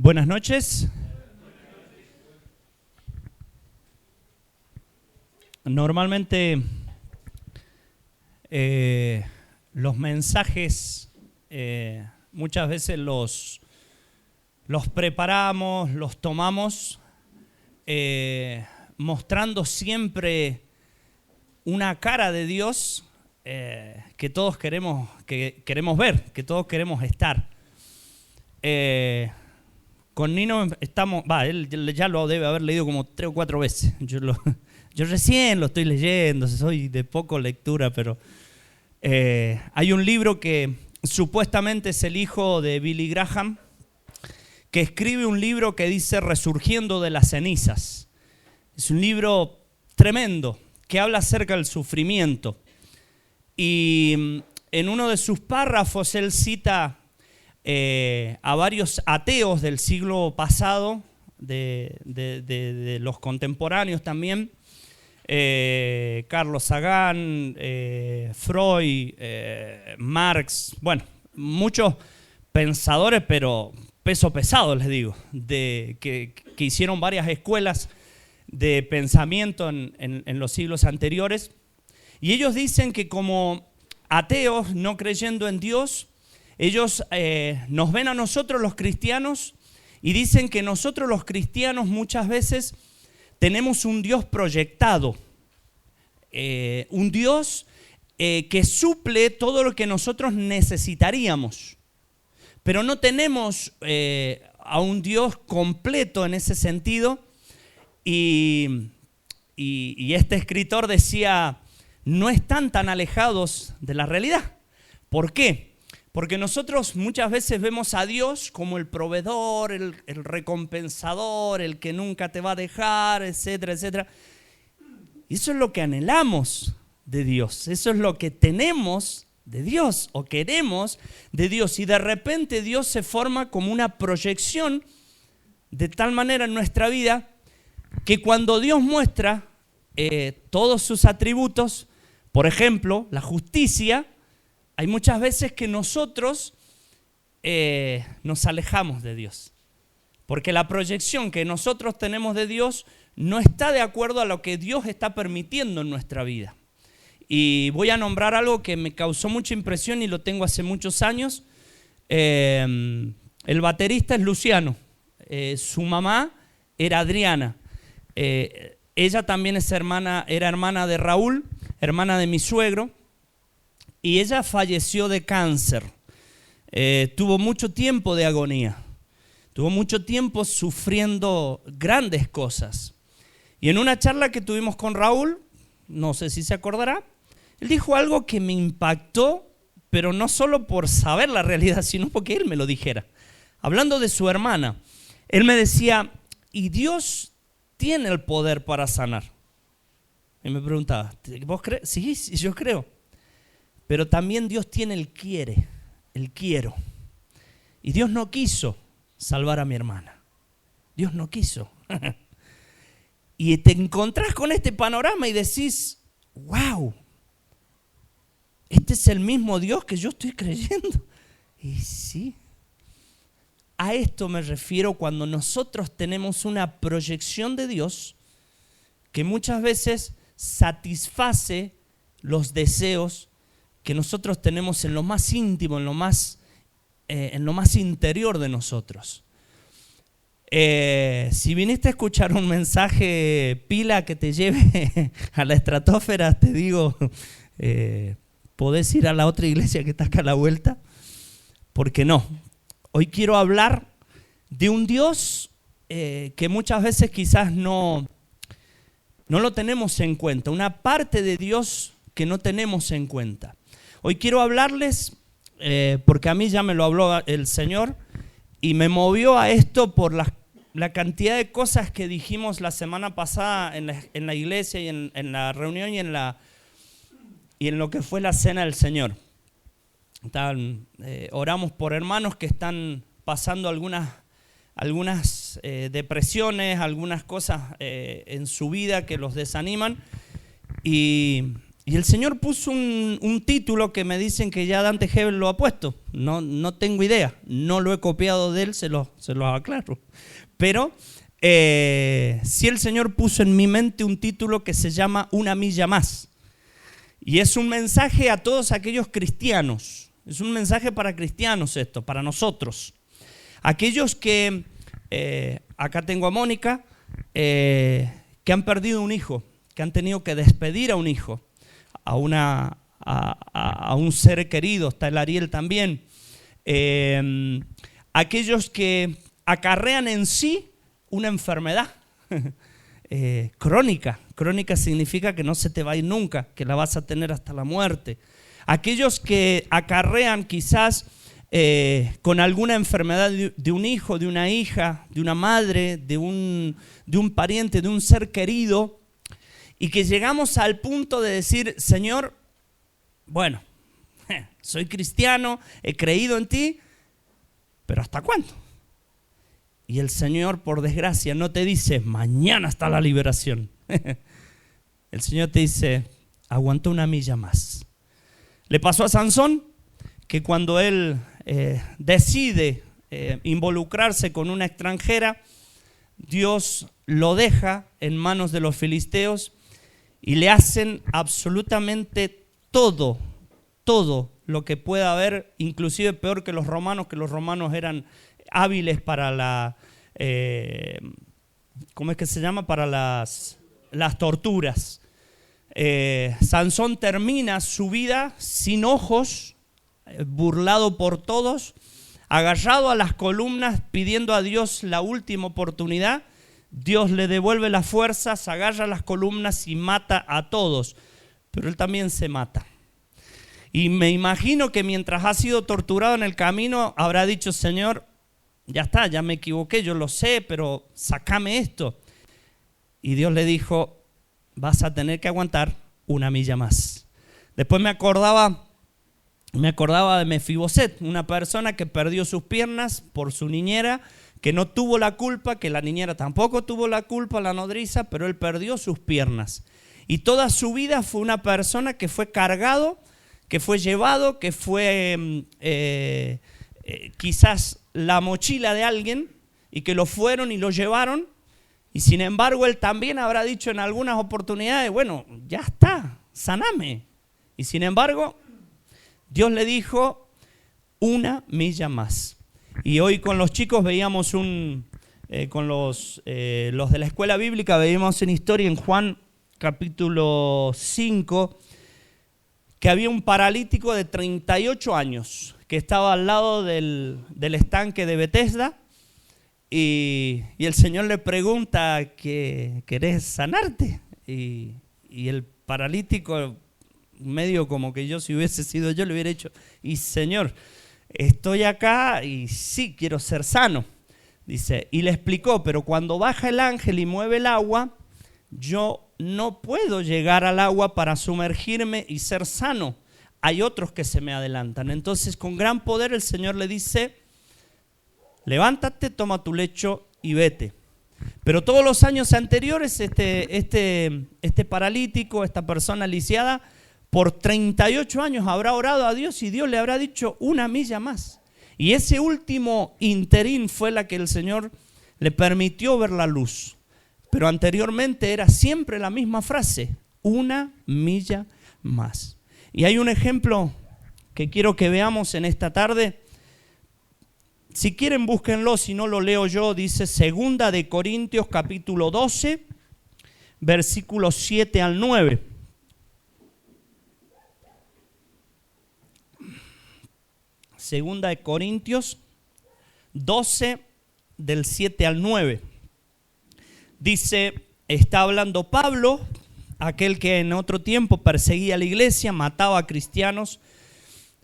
Buenas noches. Normalmente los mensajes muchas veces los preparamos, los tomamos mostrando siempre una cara de Dios que todos queremos ver, que todos queremos estar. Con Nino estamos, él ya lo debe haber leído como 3 o 4 veces. Yo recién lo estoy leyendo, soy de poco lectura, pero hay un libro que supuestamente es el hijo de Billy Graham, que escribe un libro que dice Resurgiendo de las cenizas. Es un libro tremendo que habla acerca del sufrimiento. Y en uno de sus párrafos él cita a varios ateos del siglo pasado, de los contemporáneos también, Carlos Sagan, Freud, Marx, bueno, muchos pensadores, pero peso pesado les digo, que hicieron varias escuelas de pensamiento en los siglos anteriores, y ellos dicen que como ateos, no creyendo en Dios, ellos nos ven a nosotros los cristianos y dicen que nosotros los cristianos muchas veces tenemos un Dios proyectado, un Dios que suple todo lo que nosotros necesitaríamos, pero no tenemos a un Dios completo en ese sentido. Y este escritor decía, no están tan alejados de la realidad. ¿Por qué? Porque nosotros muchas veces vemos a Dios como el proveedor, el recompensador, el que nunca te va a dejar, etcétera, etcétera. Y eso es lo que anhelamos de Dios, eso es lo que tenemos de Dios o queremos de Dios. Y de repente Dios se forma como una proyección de tal manera en nuestra vida que cuando Dios muestra todos sus atributos, por ejemplo, la justicia, hay muchas veces que nosotros nos alejamos de Dios, porque la proyección que nosotros tenemos de Dios no está de acuerdo a lo que Dios está permitiendo en nuestra vida. Y voy a nombrar algo que me causó mucha impresión y lo tengo hace muchos años. El baterista es Luciano, su mamá era Adriana. Ella también era hermana de Raúl, hermana de mi suegro, y ella falleció de cáncer. Tuvo mucho tiempo de agonía, tuvo mucho tiempo sufriendo grandes cosas. Y en una charla que tuvimos con Raúl, no sé si se acordará, él dijo algo que me impactó, pero no solo por saber la realidad, sino porque él me lo dijera. Hablando de su hermana, él me decía, ¿y Dios tiene el poder para sanar? Y me preguntaba, ¿vos crees? Sí, yo creo. Pero también Dios tiene el quiero. Y Dios no quiso salvar a mi hermana. Dios no quiso. Y te encontrás con este panorama y decís, wow, este es el mismo Dios que yo estoy creyendo. Y sí. A esto me refiero cuando nosotros tenemos una proyección de Dios que muchas veces satisface los deseos que nosotros tenemos en lo más íntimo, en lo más interior de nosotros. Si viniste a escuchar un mensaje pila que te lleve a la estratosfera, te digo, podés ir a la otra iglesia que está acá a la vuelta, porque no. Hoy quiero hablar de un Dios que muchas veces quizás no lo tenemos en cuenta, una parte de Dios que no tenemos en cuenta. Hoy quiero hablarles, porque a mí ya me lo habló el Señor y me movió a esto por la cantidad de cosas que dijimos la semana pasada en la iglesia y en la reunión y en lo que fue la cena del Señor. Oramos por hermanos que están pasando algunas depresiones, algunas cosas en su vida que los desaniman. Y Y el Señor puso un título que me dicen que ya Dante Gebel lo ha puesto. No tengo idea, no lo he copiado de él, se los aclaro. Pero sí el Señor puso en mi mente un título que se llama Una milla más. Y es un mensaje a todos aquellos cristianos. Es un mensaje para cristianos esto, para nosotros. Aquellos que, acá tengo a Mónica, que han perdido un hijo, que han tenido que despedir a un hijo, a un ser querido, está el Ariel también. Aquellos que acarrean en sí una enfermedad crónica. Crónica significa que no se te va a ir nunca, que la vas a tener hasta la muerte. Aquellos que acarrean quizás con alguna enfermedad de un hijo, de una hija, de una madre, de un pariente, de un ser querido, y que llegamos al punto de decir, Señor, bueno, soy cristiano, he creído en ti, pero ¿hasta cuándo? Y el Señor, por desgracia, no te dice, mañana está la liberación. El Señor te dice, aguanta una milla más. Le pasó a Sansón que cuando él decide involucrarse con una extranjera, Dios lo deja en manos de los filisteos y le hacen absolutamente todo lo que pueda haber, inclusive peor que los romanos eran hábiles para la, ¿cómo es que se llama? Para las torturas. Sansón termina su vida sin ojos, burlado por todos, agarrado a las columnas, pidiendo a Dios la última oportunidad. Dios le devuelve las fuerzas, agarra las columnas y mata a todos, pero él también se mata. Y me imagino que mientras ha sido torturado en el camino, habrá dicho, Señor, ya está, ya me equivoqué, yo lo sé, pero sácame esto. Y Dios le dijo, vas a tener que aguantar una milla más. Después me acordaba de Mefiboset, una persona que perdió sus piernas por su niñera, que no tuvo la culpa, que la niñera tampoco tuvo la culpa, la nodriza, pero él perdió sus piernas. Y toda su vida fue una persona que fue cargado, que fue llevado, que fue quizás la mochila de alguien y que lo fueron y lo llevaron. Y sin embargo, él también habrá dicho en algunas oportunidades, bueno, ya está, saname. Y sin embargo, Dios le dijo una milla más. Y hoy con los chicos veíamos con los de la escuela bíblica, veíamos una historia en Juan capítulo 5, que había un paralítico de 38 años que estaba al lado del estanque de Betesda y el Señor le pregunta, ¿querés sanarte? Y el paralítico, medio como que yo, si hubiese sido yo, le hubiera dicho, y Señor, estoy acá y sí, quiero ser sano. Dice, y le explicó, pero cuando baja el ángel y mueve el agua, yo no puedo llegar al agua para sumergirme y ser sano. Hay otros que se me adelantan. Entonces, con gran poder el Señor le dice, levántate, toma tu lecho y vete. Pero todos los años anteriores, este paralítico, esta persona lisiada, por 38 años habrá orado a Dios y Dios le habrá dicho una milla más. Y ese último interín fue la que el Señor le permitió ver la luz. Pero anteriormente era siempre la misma frase, una milla más. Y hay un ejemplo que quiero que veamos en esta tarde. Si quieren búsquenlo, si no lo leo yo, dice 2 de Corintios capítulo 12, versículos 7 al 9. Segunda de Corintios 12, del 7 al 9. Dice, está hablando Pablo, aquel que en otro tiempo perseguía a la iglesia, mataba a cristianos.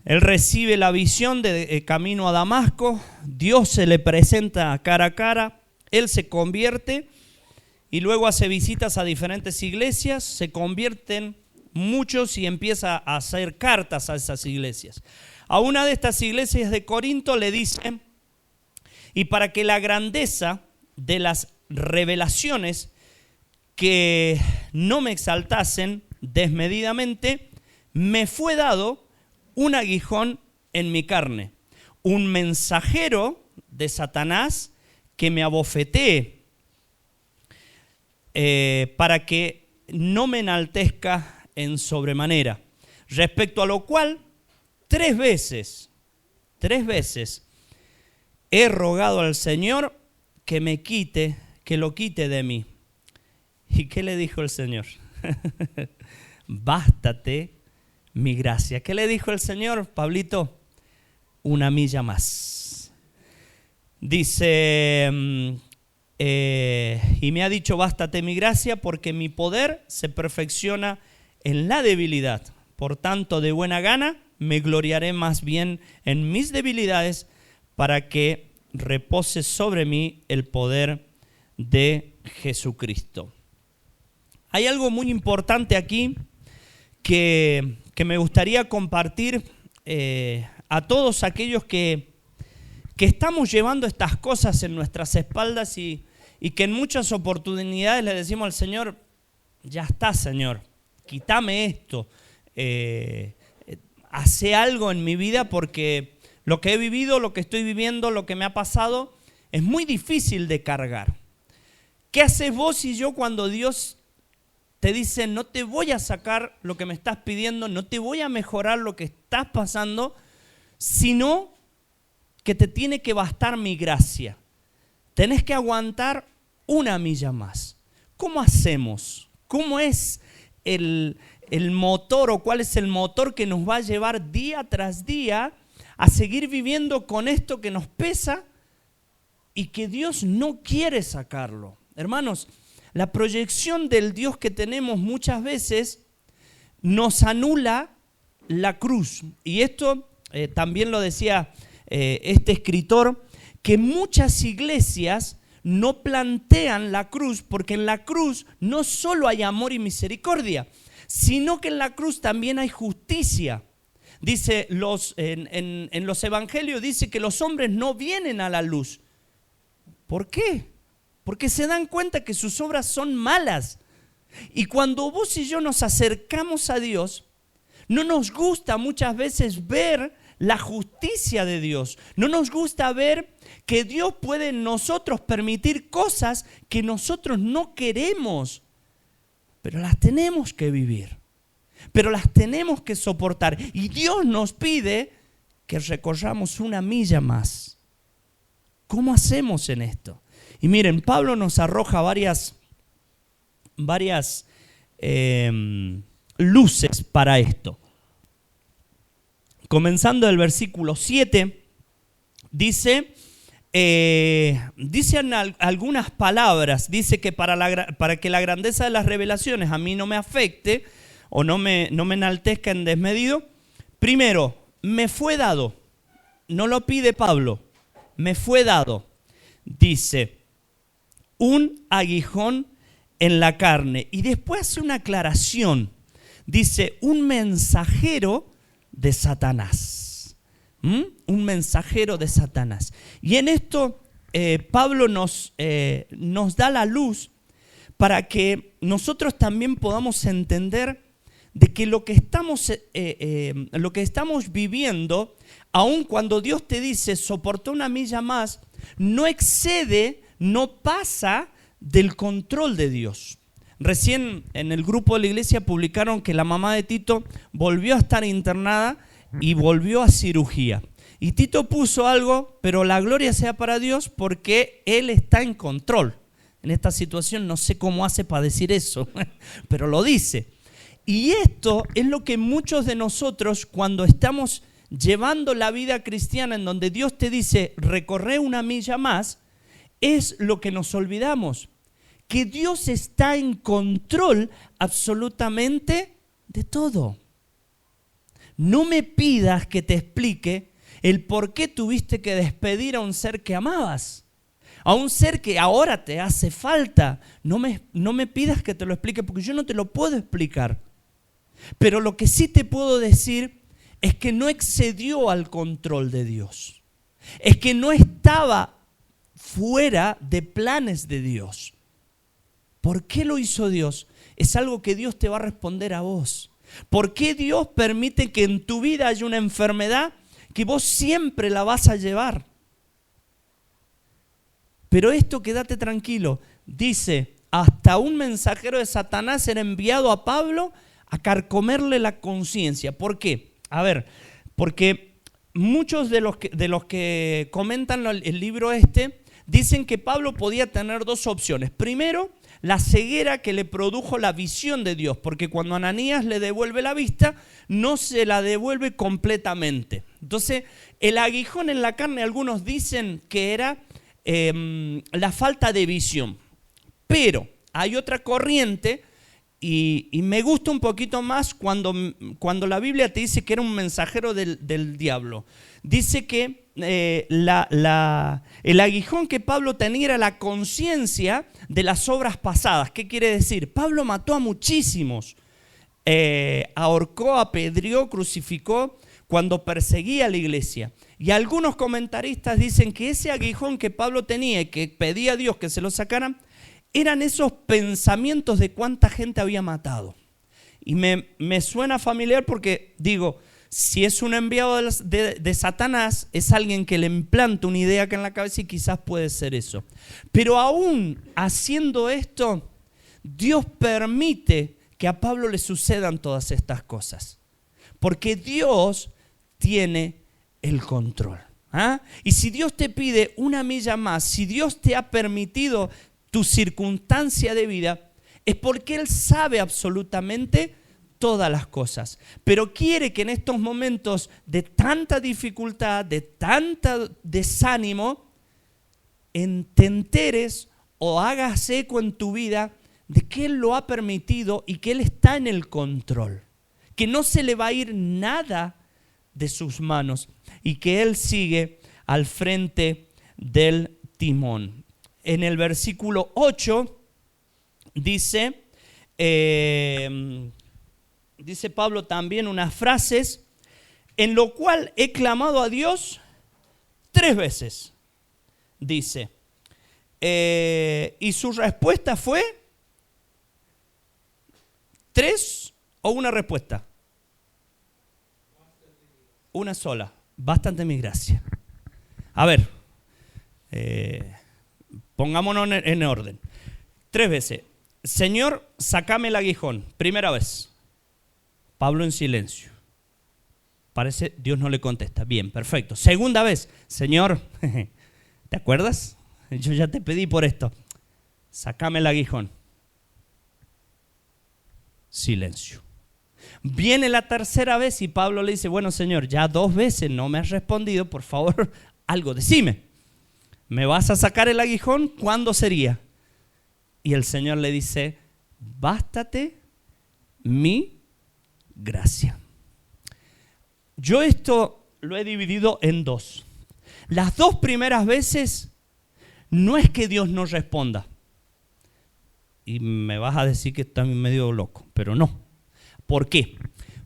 Él recibe la visión de camino a Damasco, Dios se le presenta cara a cara, él se convierte y luego hace visitas a diferentes iglesias, se convierten muchos y empieza a hacer cartas a esas iglesias. A una de estas iglesias de Corinto le dicen, y para que la grandeza de las revelaciones que no me exaltasen, desmedidamente, me fue dado un aguijón en mi carne, un mensajero de Satanás que me abofetee para que no me enaltezca en sobremanera. Respecto a lo cual, tres veces, he rogado al Señor que lo quite de mí. ¿Y qué le dijo el Señor? Bástate mi gracia. ¿Qué le dijo el Señor, Pablito? Una milla más. Dice, y me ha dicho, bástate mi gracia, porque mi poder se perfecciona en la debilidad. Por tanto, de buena gana, me gloriaré más bien en mis debilidades, para que repose sobre mí el poder de Jesucristo. Hay algo muy importante aquí que me gustaría compartir a todos aquellos que estamos llevando estas cosas en nuestras espaldas y que en muchas oportunidades le decimos al Señor, ya está, Señor, quítame esto, hace algo en mi vida, porque lo que he vivido, lo que estoy viviendo, lo que me ha pasado, es muy difícil de cargar. ¿Qué haces vos y yo cuando Dios te dice, no te voy a sacar lo que me estás pidiendo, no te voy a mejorar lo que estás pasando, sino que te tiene que bastar mi gracia? Tenés que aguantar una milla más. ¿Cómo hacemos? ¿Cómo es el motor, o cuál es el motor que nos va a llevar día tras día a seguir viviendo con esto que nos pesa y que Dios no quiere sacarlo? Hermanos, la proyección del Dios que tenemos muchas veces nos anula la cruz. Y esto también lo decía este escritor, que muchas iglesias no plantean la cruz, porque en la cruz no solo hay amor y misericordia, sino que en la cruz también hay justicia. Dice en los evangelios dice que los hombres no vienen a la luz. ¿Por qué? Porque se dan cuenta que sus obras son malas. Y cuando vos y yo nos acercamos a Dios, no nos gusta muchas veces ver la justicia de Dios. No nos gusta ver que Dios puede en nosotros permitir cosas que nosotros no queremos, pero las tenemos que vivir, pero las tenemos que soportar. Y Dios nos pide que recorramos una milla más. ¿Cómo hacemos en esto? Y miren, Pablo nos arroja varias luces para esto. Comenzando del versículo 7, dicen algunas palabras. Dice que para que la grandeza de las revelaciones a mí no me afecte o no me enaltezca en desmedido, primero, me fue dado. No lo pide Pablo, me fue dado. Dice, un aguijón en la carne. Y después hace una aclaración. Dice, un mensajero de Satanás. Un mensajero de Satanás. Y en esto Pablo nos da la luz para que nosotros también podamos entender de que lo que estamos viviendo, aun cuando Dios te dice soporta una milla más, no excede, no pasa del control de Dios. Recién en el grupo de la iglesia publicaron que la mamá de Tito volvió a estar internada y volvió a cirugía. Y Tito puso algo, pero la gloria sea para Dios porque Él está en control. En esta situación no sé cómo hace para decir eso, pero lo dice. Y esto es lo que muchos de nosotros, cuando estamos llevando la vida cristiana en donde Dios te dice recorre una milla más, es lo que nos olvidamos. Que Dios está en control absolutamente de todo. No me pidas que te explique el por qué tuviste que despedir a un ser que amabas, a un ser que ahora te hace falta. No me pidas que te lo explique porque yo no te lo puedo explicar. Pero lo que sí te puedo decir es que no excedió al control de Dios. Es que no estaba fuera de planes de Dios. ¿Por qué lo hizo Dios? es algo que Dios te va a responder a vos. ¿Por qué Dios permite que en tu vida haya una enfermedad que vos siempre la vas a llevar? Pero esto, quédate tranquilo, dice, hasta un mensajero de Satanás era enviado a Pablo a carcomerle la conciencia. ¿Por qué? A ver, porque muchos de los que comentan el libro dicen que Pablo podía tener dos opciones. Primero, la ceguera que le produjo la visión de Dios, porque cuando Ananías le devuelve la vista, no se la devuelve completamente. Entonces, el aguijón en la carne, algunos dicen que era la falta de visión. Pero hay otra corriente, y me gusta un poquito más cuando la Biblia te dice que era un mensajero del diablo. Dice que el aguijón que Pablo tenía era la conciencia de las obras pasadas. ¿Qué quiere decir? Pablo mató a muchísimos, ahorcó, apedreó, crucificó cuando perseguía a la iglesia. Y algunos comentaristas dicen que ese aguijón que Pablo tenía y que pedía a Dios que se lo sacaran, eran esos pensamientos de cuánta gente había matado. Y me suena familiar porque digo, si es un enviado de Satanás, es alguien que le implanta una idea acá en la cabeza y quizás puede ser eso. Pero aún haciendo esto, Dios permite que a Pablo le sucedan todas estas cosas. Porque Dios tiene el control. Y si Dios te pide una milla más, si Dios te ha permitido tu circunstancia de vida, es porque Él sabe absolutamente todas las cosas, pero quiere que en estos momentos de tanta dificultad, de tanto desánimo, te enteres o hagas eco en tu vida de que Él lo ha permitido y que Él está en el control, que no se le va a ir nada de sus manos y que Él sigue al frente del timón. En el versículo 8 dice Pablo también unas frases, en lo cual he clamado a Dios 3 veces, dice. Y su respuesta fue 3 o una respuesta. Una sola. Bastante mi gracia. A ver, pongámonos en orden. 3 veces. Señor, sácame el aguijón. Primera vez. Pablo en silencio. Parece Dios no le contesta. Bien, perfecto. Segunda vez. Señor, ¿te acuerdas? Yo ya te pedí por esto. Sácame el aguijón. Silencio. Viene la tercera vez y Pablo le dice, bueno, Señor, ya 2 veces no me has respondido, por favor, algo decime. ¿Me vas a sacar el aguijón? ¿Cuándo sería? Y el Señor le dice, bástate mi gracia. Yo esto lo he dividido en 2. Las 2 primeras veces no es que Dios no responda. Y me vas a decir que estás medio loco, pero no. ¿Por qué?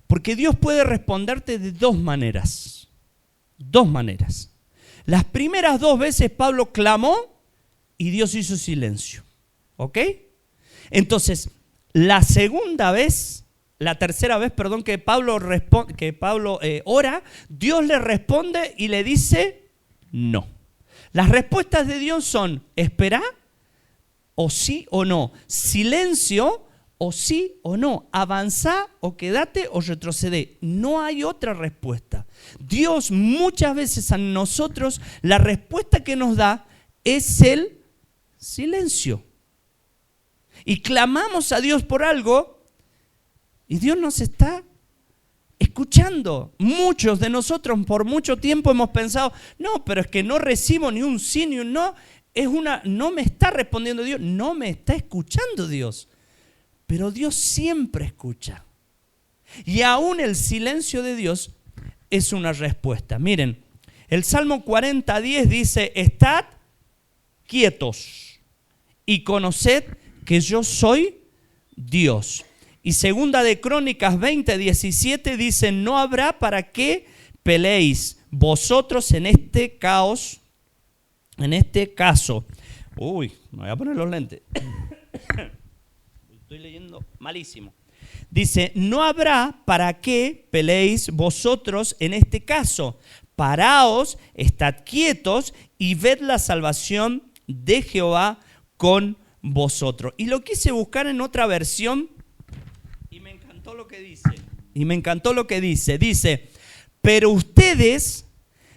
Porque Dios puede responderte de 2 maneras. 2 maneras. Las primeras 2 veces Pablo clamó y Dios hizo silencio. ¿Ok? Entonces, la tercera vez, que Pablo ora, Dios le responde y le dice no. Las respuestas de Dios son espera o sí o no, silencio o sí o no, avanzá o quédate o retrocede. No hay otra respuesta. Dios muchas veces a nosotros la respuesta que nos da es el silencio. Y clamamos a Dios por algo y Dios nos está escuchando. Muchos de nosotros por mucho tiempo hemos pensado, no, pero es que no recibo ni un sí ni un no. No me está respondiendo Dios, no me está escuchando Dios. Pero Dios siempre escucha. Y aún el silencio de Dios es una respuesta. Miren, el Salmo 40:10 dice, estad quietos y conoced que yo soy Dios. Y segunda de Crónicas 20:17 dice, no habrá para qué peleéis vosotros en este caos, en este caso. Uy, me voy a poner los lentes. Estoy leyendo malísimo. Dice, no habrá para qué peleéis vosotros en este caso. Paraos, estad quietos y ved la salvación de Jehová con vosotros. Y lo quise buscar en otra versión y me encantó lo que dice. Dice, pero ustedes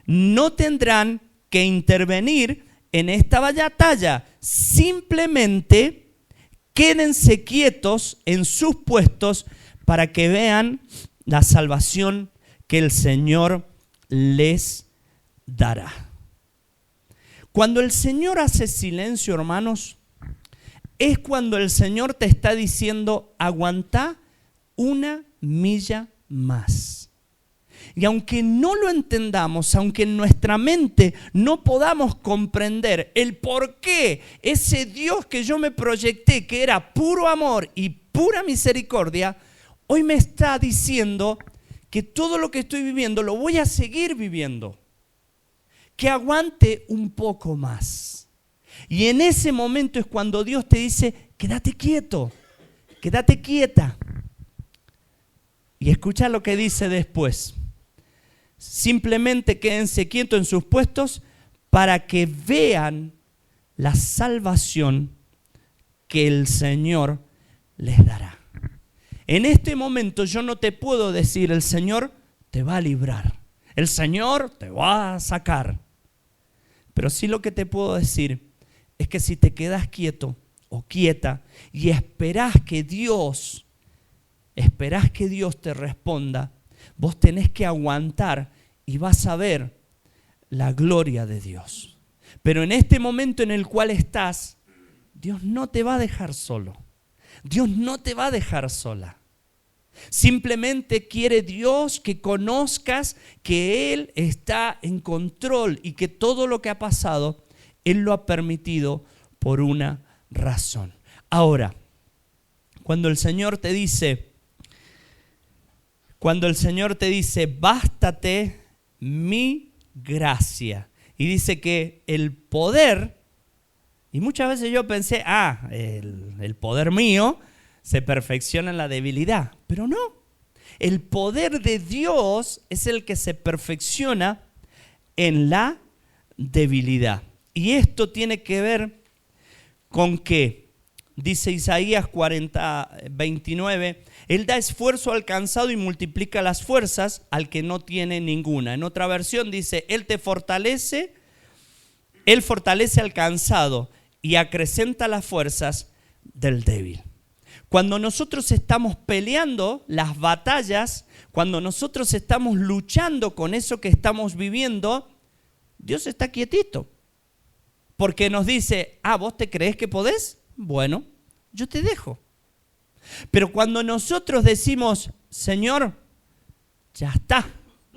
no tendrán que intervenir en esta batalla. Simplemente quédense quietos en sus puestos para que vean la salvación que el Señor les dará. Cuando el Señor hace silencio, hermanos, es cuando el Señor te está diciendo, aguantá una milla más. Y aunque no lo entendamos, aunque en nuestra mente no podamos comprender el por qué ese Dios que yo me proyecté, que era puro amor y pura misericordia, hoy me está diciendo que todo lo que estoy viviendo lo voy a seguir viviendo. Que aguante un poco más. Y en ese momento es cuando Dios te dice, quédate quieto, quédate quieta. Y escucha lo que dice después. Simplemente quédense quietos en sus puestos para que vean la salvación que el Señor les dará. En este momento yo no te puedo decir, el Señor te va a librar, el Señor te va a sacar. Pero sí lo que te puedo decir es que si te quedas quieto o quieta y esperás que Dios te responda, vos tenés que aguantar y vas a ver la gloria de Dios. Pero en este momento en el cual estás, Dios no te va a dejar solo. Dios no te va a dejar sola. Simplemente quiere Dios que conozcas que Él está en control y que todo lo que ha pasado, Él lo ha permitido por una razón. Ahora, cuando el Señor te dice, bástate mi gracia. Y dice que el poder, y muchas veces yo pensé, el poder mío se perfecciona en la debilidad. Pero no, el poder de Dios es el que se perfecciona en la debilidad. Y esto tiene que ver con que, dice Isaías 40:29, Él da esfuerzo al cansado y multiplica las fuerzas al que no tiene ninguna. En otra versión dice, Él fortalece al cansado y acrecenta las fuerzas del débil. Cuando nosotros estamos peleando las batallas, cuando nosotros estamos luchando con eso que estamos viviendo, Dios está quietito. Porque nos dice, ¿vos te crees que podés? Bueno, yo te dejo. Pero cuando nosotros decimos, Señor, ya está,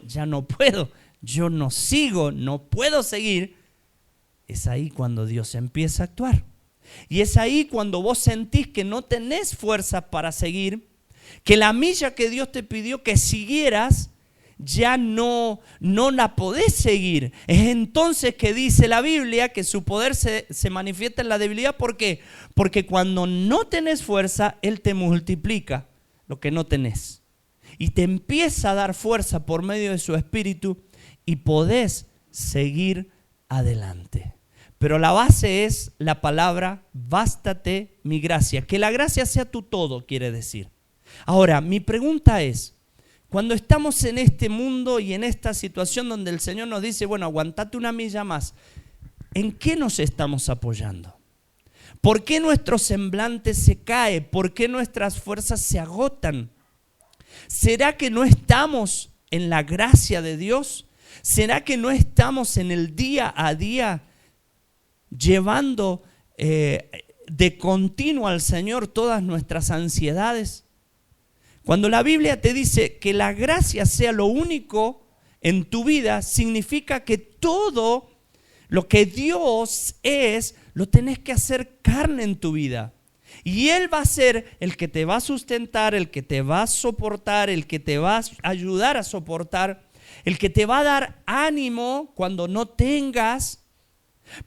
ya no puedo, yo no sigo, no puedo seguir, es ahí cuando Dios empieza a actuar. Y es ahí cuando vos sentís que no tenés fuerza para seguir, que la milla que Dios te pidió que siguieras, ya no la podés seguir. Es entonces que dice la Biblia que su poder se manifiesta en la debilidad. ¿Por qué? Porque cuando no tenés fuerza, Él te multiplica lo que no tenés. Y te empieza a dar fuerza por medio de su Espíritu y podés seguir adelante. Pero la base es la palabra, bástate mi gracia. Que la gracia sea tu todo, quiere decir. Ahora, mi pregunta es, cuando estamos en este mundo y en esta situación donde el Señor nos dice, bueno, aguantate una milla más, ¿en qué nos estamos apoyando? ¿Por qué nuestro semblante se cae? ¿Por qué nuestras fuerzas se agotan? ¿Será que no estamos en la gracia de Dios? ¿Será que no estamos en el día a día llevando de continuo al Señor todas nuestras ansiedades? Cuando la Biblia te dice que la gracia sea lo único en tu vida, significa que todo lo que Dios es, lo tenés que hacer carne en tu vida. Y Él va a ser el que te va a sustentar, el que te va a soportar, el que te va a ayudar a soportar, el que te va a dar ánimo cuando no tengas.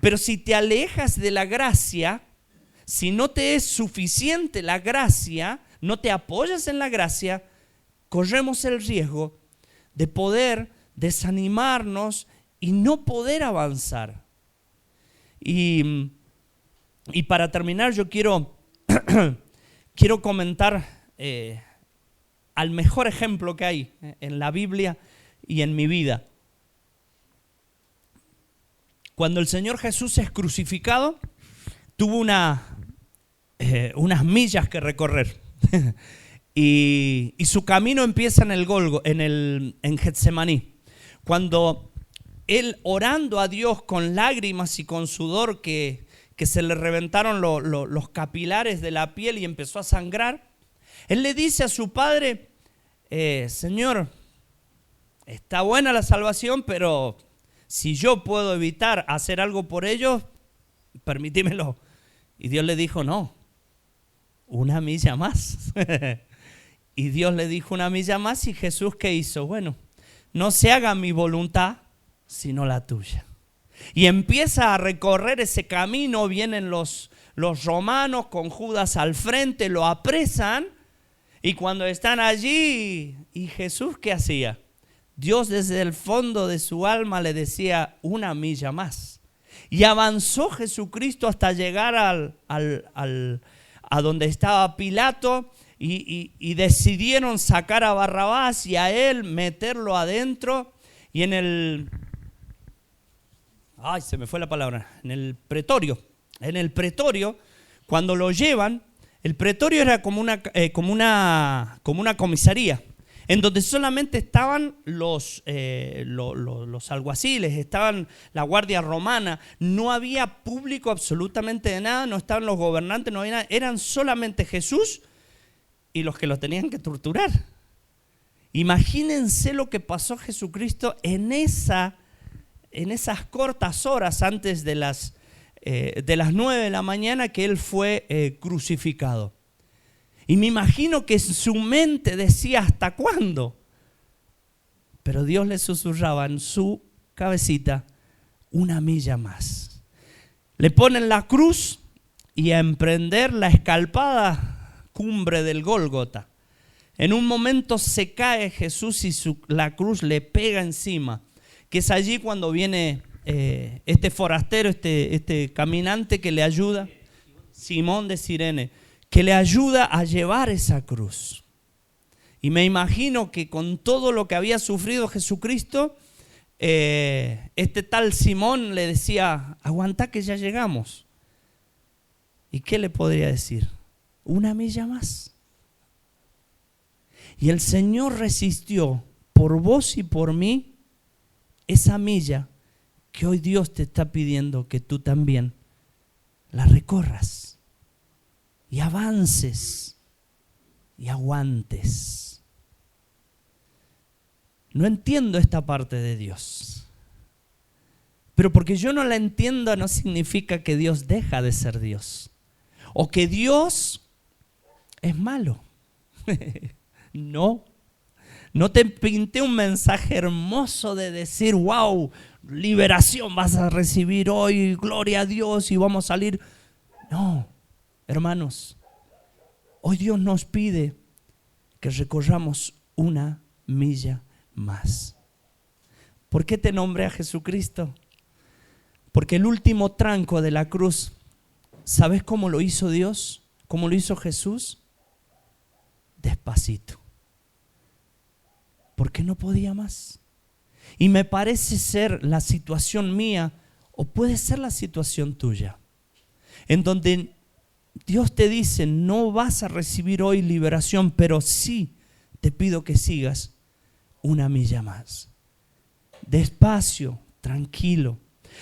Pero si te alejas de la gracia, si no te es suficiente la gracia, no te apoyas en la gracia, corremos el riesgo de poder desanimarnos y no poder avanzar. Y para terminar, yo quiero comentar al mejor ejemplo que hay en la Biblia y en mi vida. Cuando el Señor Jesús es crucificado, tuvo unas millas que recorrer. Y su camino empieza en Getsemaní. Cuando él, orando a Dios con lágrimas y con sudor que se le reventaron los capilares de la piel y empezó a sangrar, él le dice a su padre, Señor, está buena la salvación, pero si yo puedo evitar hacer algo por ellos, permítimelo. Y Dios le dijo, no, una milla más. Y Dios le dijo una milla más, y Jesús, ¿qué hizo? Bueno, no se haga mi voluntad, sino la tuya. Y empieza a recorrer ese camino. Vienen los romanos con Judas al frente, lo apresan, y cuando están allí, ¿y Jesús qué hacía? Dios desde el fondo de su alma le decía, una milla más. Y avanzó Jesucristo hasta llegar a donde estaba Pilato, y decidieron sacar a Barrabás y a él meterlo adentro, y en el pretorio. En el pretorio, cuando lo llevan, el pretorio era como una comisaría, en donde solamente estaban los alguaciles, estaban la guardia romana, no había público absolutamente de nada, no estaban los gobernantes, no había nada, eran solamente Jesús y los que lo tenían que torturar. Imagínense lo que pasó Jesucristo en esas cortas horas antes de las 9 de la mañana que él fue crucificado. Y me imagino que su mente decía, ¿hasta cuándo? Pero Dios le susurraba en su cabecita, una milla más. Le ponen la cruz y a emprender la escarpada cumbre del Gólgota. En un momento se cae Jesús y la cruz le pega encima, que es allí cuando viene este forastero, este caminante que le ayuda, Simón de Cirene, que le ayuda a llevar esa cruz. Y me imagino que con todo lo que había sufrido Jesucristo, este tal Simón le decía, aguantá que ya llegamos. ¿Y qué le podría decir? Una milla más. Y el Señor resistió por vos y por mí esa milla que hoy Dios te está pidiendo que tú también la recorras y avances y aguantes. No entiendo esta parte de Dios, pero porque yo no la entiendo no significa que Dios deja de ser Dios o que Dios es malo. No te pinté un mensaje hermoso de decir, wow, liberación vas a recibir hoy, gloria a Dios y vamos a salir. No, hermanos, hoy Dios nos pide que recorramos una milla más. ¿Por qué te nombré a Jesucristo? Porque el último tranco de la cruz, ¿sabes cómo lo hizo Dios? ¿Cómo lo hizo Jesús? Despacito. Porque no podía más. Y me parece ser la situación mía, o puede ser la situación tuya, en donde Dios te dice, no vas a recibir hoy liberación, pero sí te pido que sigas una milla más. Despacio, tranquilo,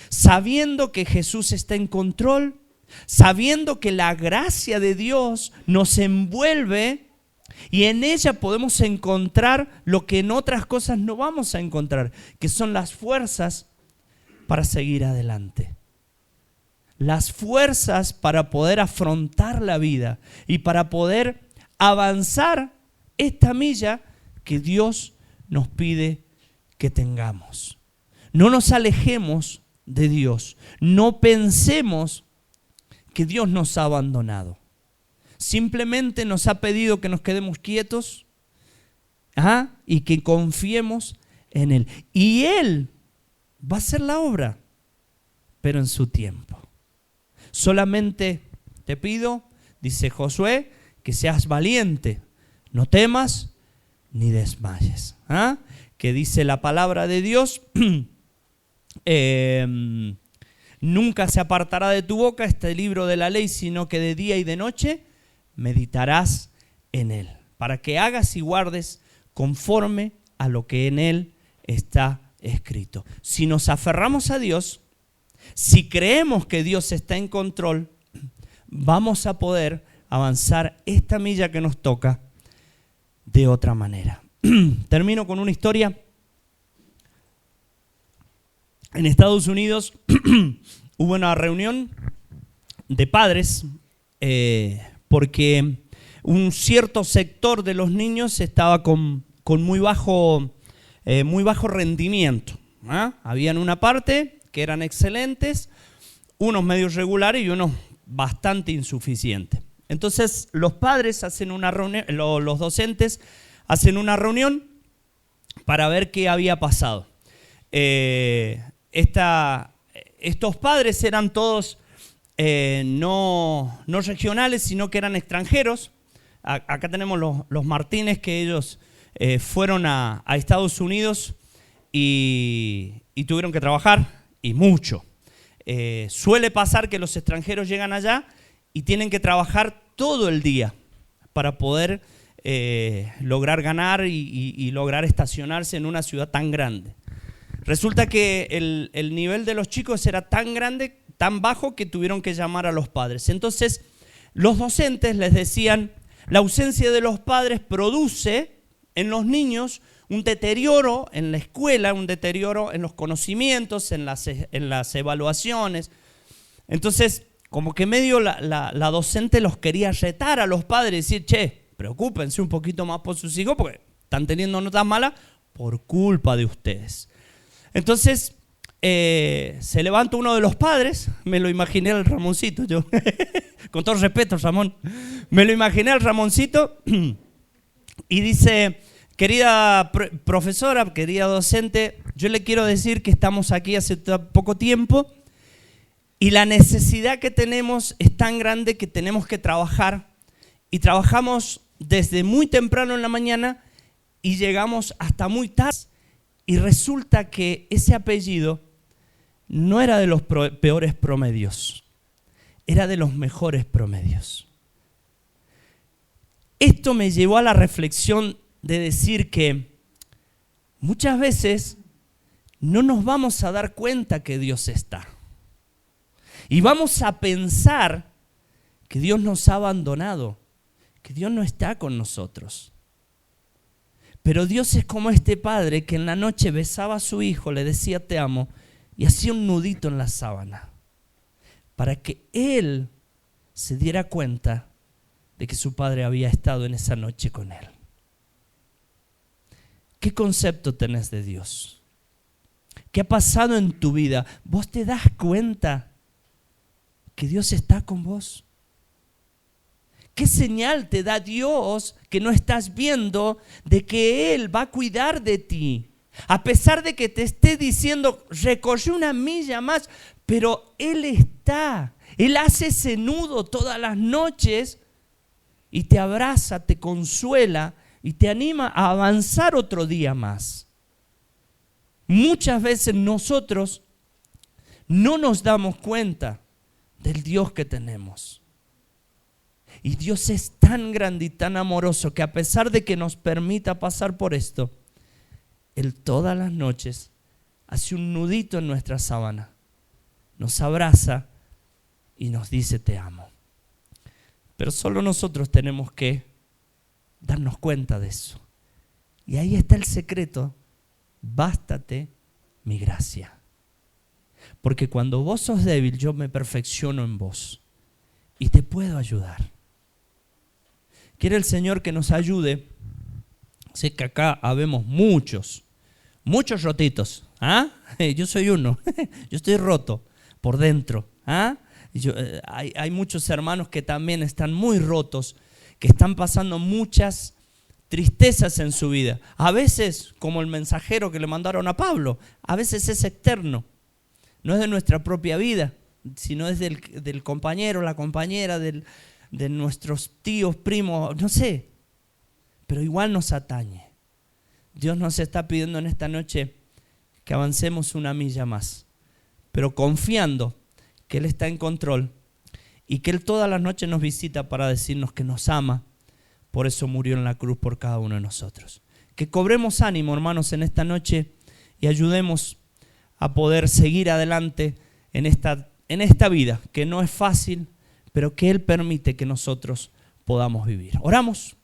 sabiendo que Jesús está en control, sabiendo que la gracia de Dios nos envuelve y en ella podemos encontrar lo que en otras cosas no vamos a encontrar, que son las fuerzas para seguir adelante. Las fuerzas para poder afrontar la vida y para poder avanzar esta milla que Dios nos pide que tengamos. No nos alejemos de Dios. No pensemos que Dios nos ha abandonado. Simplemente nos ha pedido que nos quedemos quietos y que confiemos en Él. Y Él va a hacer la obra, pero en su tiempo. Solamente te pido, dice Josué, que seas valiente, no temas ni desmayes. Que dice la palabra de Dios, nunca se apartará de tu boca este libro de la ley, sino que de día y de noche meditarás en él, para que hagas y guardes conforme a lo que en él está escrito. Si nos aferramos a Dios, si creemos que Dios está en control, vamos a poder avanzar esta milla que nos toca de otra manera. Termino con una historia. En Estados Unidos hubo una reunión de padres porque un cierto sector de los niños estaba con muy bajo rendimiento. Habían una parte que eran excelentes, unos medios regulares y unos bastante insuficientes. Entonces los padres hacen una reunión, los docentes hacen una reunión para ver qué había pasado. Estos padres eran todos no regionales, sino que eran extranjeros. Acá tenemos los Martínez, que ellos fueron a Estados Unidos y tuvieron que trabajar, y mucho. Suele pasar que los extranjeros llegan allá y tienen que trabajar todo el día para poder lograr ganar y lograr estacionarse en una ciudad tan grande. Resulta que el nivel de los chicos era tan grande, tan bajo, que tuvieron que llamar a los padres. Entonces los docentes les decían: la ausencia de los padres produce en los niños un deterioro en la escuela, un deterioro en los conocimientos, en las evaluaciones. Entonces, como que medio la docente los quería retar a los padres, decir: che, preocúpense un poquito más por sus hijos porque están teniendo notas malas por culpa de ustedes. Entonces se levanta uno de los padres, me lo imaginé al Ramoncito, yo con todo respeto, Ramón, me lo imaginé al Ramoncito y dice: querida profesora, querida docente, yo le quiero decir que estamos aquí hace poco tiempo y la necesidad que tenemos es tan grande que tenemos que trabajar, y trabajamos desde muy temprano en la mañana y llegamos hasta muy tarde. Y resulta que ese apellido no era de los peores promedios, era de los mejores promedios. Esto me llevó a la reflexión de decir que muchas veces no nos vamos a dar cuenta que Dios está. Y vamos a pensar que Dios nos ha abandonado, que Dios no está con nosotros. Pero Dios es como este padre que en la noche besaba a su hijo, le decía: te amo, y hacía un nudito en la sábana para que él se diera cuenta de que su padre había estado en esa noche con él. ¿Qué concepto tenés de Dios? ¿Qué ha pasado en tu vida? ¿Vos te das cuenta que Dios está con vos? ¿Qué señal te da Dios que no estás viendo de que Él va a cuidar de ti? A pesar de que te esté diciendo: recorre una milla más, pero Él está. Él hace ese nudo todas las noches y te abraza, te consuela y te anima a avanzar otro día más. Muchas veces nosotros no nos damos cuenta del Dios que tenemos. Y Dios es tan grande y tan amoroso que a pesar de que nos permita pasar por esto, Él todas las noches hace un nudito en nuestra sábana, nos abraza y nos dice: te amo. Pero solo nosotros tenemos que darnos cuenta de eso. Y ahí está el secreto: bástate mi gracia. Porque cuando vos sos débil, yo me perfecciono en vos y te puedo ayudar. Quiere el Señor que nos ayude. Sé que acá habemos muchos rotitos. Yo soy uno. Yo estoy roto por dentro. Hay muchos hermanos que también están muy rotos, que están pasando muchas tristezas en su vida. A veces, como el mensajero que le mandaron a Pablo, a veces es externo. No es de nuestra propia vida, sino es del compañero, la compañera, de nuestros tíos, primos, no sé. Pero igual nos atañe. Dios nos está pidiendo en esta noche que avancemos una milla más, pero confiando que Él está en control y que Él todas las noches nos visita para decirnos que nos ama. Por eso murió en la cruz por cada uno de nosotros. Que cobremos ánimo, hermanos, en esta noche y ayudemos a poder seguir adelante en esta vida, que no es fácil, pero que Él permite que nosotros podamos vivir. Oramos.